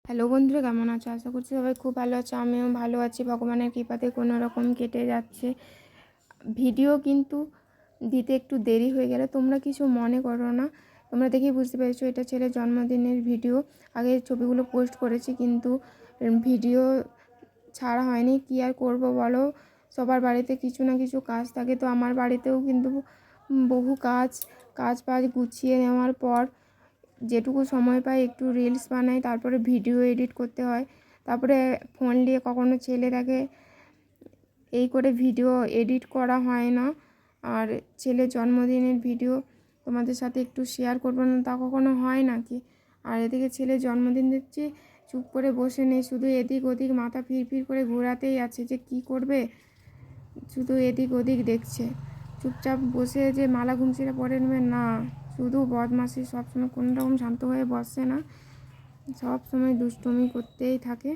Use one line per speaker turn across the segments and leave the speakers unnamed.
Hello বন্ধুরা, কেমন আছো? আশা করছি সবাই খুব ভালো আছো। আমিও ভালো আছি, ভগবানের কৃপাতে কোনো রকম কেটে যাচ্ছে। ভিডিও কিন্তু দিতে একটু দেরি হয়ে গেলে তোমরা কিছু মনে করো না। তোমরা দেখেই বুঝতে পেরেছো এটা ছেলের জন্মদিনের ভিডিও। আগে ছবিগুলো পোস্ট করেছি কিন্তু ভিডিও ছাড়া হয়নি। কী আর করবো বলো, সবার বাড়িতে কিছু না কিছু কাজ থাকে। তো আমার বাড়িতেও কিন্তু বহু কাজ গুছিয়ে নেওয়ার পর যেটুকু সময় পাই একটু রিলস বানাই, তারপরে ভিডিও এডিট করতে হয়। তারপরে ফোন নিয়ে কখনো ছেলেটাকে এই করে ভিডিও এডিট করা হয় না। আর ছেলের জন্মদিনের ভিডিও তোমাদের সাথে একটু শেয়ার করবো না তা কখনো হয় নাকি? আর এদিকে ছেলের জন্মদিন দেখছি চুপ করে বসে নেই, শুধু এদিক ওদিক মাথা ফিরফির করে ঘোরাতেই আছে যে কি করবে, শুধু এদিক ওদিক দেখছে। চুপচাপ বসে যে মালা ঘুমছিটা পরে নেবে না, শুধু বদমাশি, সবসময় কোনো রকম শান্ত হয়ে বসে না, সব সময় দুষ্টুমি করতেই থাকে।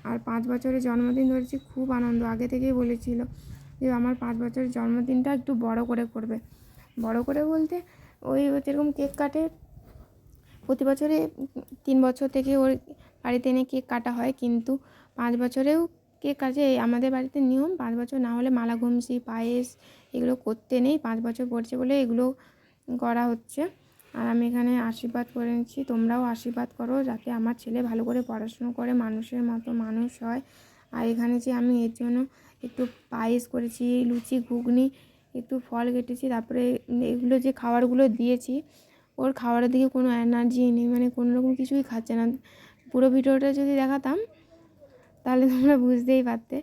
আর 5 বছরের জন্মদিন ধরেছি, খুব আনন্দ। আগে থেকেই বলেছিল যে আমার 5 বছরের জন্মদিনটা একটু বড় করে করবে। বড় করে বলতে ওই যেরকম কেক কাটে প্রতি বছরে, 3 বছর থেকে ওর বাড়িতে এনে কেক কাটা হয়, কিন্তু 5 বছরেও কেক কাটে। আমাদের বাড়িতে নিয়ম 5 বছর না হলে মালা ঘুমসি, পায়েস এগুলো করতে নেই। 5 বছর পড়ছে বলে এগুলো করা হচ্ছে। আর আমি এখানে আশীর্বাদ করে নিচ্ছি, তোমরাও আশীর্বাদ করো যাতে আমার ছেলে ভালো করে পড়াশুনো করে মানুষের মতো মানুষ হয়। আর এখানে যে আমি এর জন্য একটু পায়েস করেছি, লুচি ঘুগনি, একটু ফল কেটেছি, তারপরে এগুলো যে খাবারগুলো দিয়েছি ওর খাবারের দিকে কোনো এনার্জি নেই, মানে কোনো রকম কিছুই খাচ্ছে না। পুরো ভিডিওটা যদি দেখাতাম তাহলে তোমরা বুঝতেই পারতে।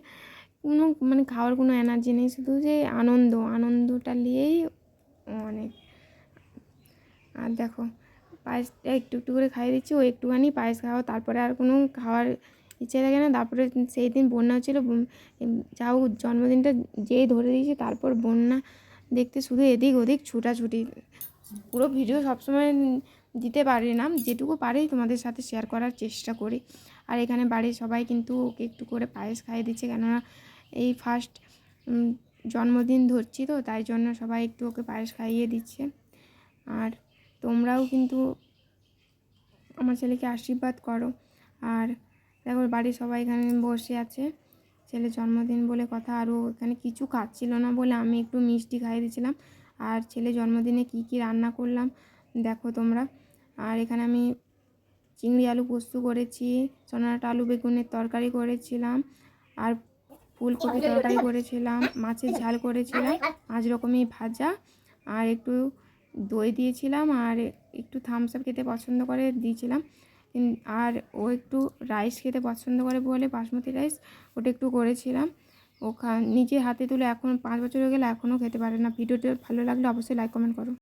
মানে খাওয়ার কোনো এনার্জি নেই, শুধু যে আনন্দটা নিয়েই অনেক। আর দেখো পায়েসটা একটু একটু করে খাইয়ে দিচ্ছি, ও একটুখানি পায়েস খাওয়া, তারপরে আর কোনো খাওয়ার ইচ্ছে থাকে না। তারপরে সেই দিন বন্যা হচ্ছিলো, যা হোক জন্মদিনটা যেই ধরে দিয়েছি, তারপর বন্যা দেখতে শুধু এদিক ওদিক ছুটাছুটি। পুরো ভিডিও সবসময় দিতে পারি না, যেটুকু পারি তোমাদের সাথে শেয়ার করার চেষ্টা করি। আর এখানে বাড়ির সবাই কিন্তু ওকে একটু করে পায়েস খাইয়ে দিচ্ছে, কেননা এই ফার্স্ট জন্মদিন ধরছি তো, তাই জন্য সবাই একটু ওকে পায়েস খাইয়ে দিচ্ছে। আর তোমরাও কিন্তু আমার ছেলেকে আশীর্বাদ করো। আর দেখো বাড়ির সবাই এখানে বসে আছে, ছেলের জন্মদিন বলে কথা। আরও এখানে কিছু খাচ্ছিল না বলে আমি একটু মিষ্টি খাইয়ে দিয়েছিলাম। আর ছেলের জন্মদিনে কি কি রান্না করলাম দেখো তোমরা। আর এখানে আমি চিংড়ি আলু পোস্ত করেছি, সোনাটা আলু বেগুনের তরকারি করেছিলাম, আর ফুলকপি তরকারি করেছিলাম, মাছের ঝাল করেছিলাম, 5 রকমই ভাজা, আর একটু দই দিয়েছিলাম, আর একটু থামস আপ খেতে পছন্দ করে দিয়েছিলাম। আর ও একটু রাইস খেতে পছন্দ করে বলে বাসমতি রাইস ওটা একটু করেছিলাম। ও নিজে হাতে তুলে, এখন 5 বছর হয়ে গেলে এখনও খেতে পারে না। ভিডিওটা ভালো লাগলে অবশ্যই লাইক কমেন্ট করো।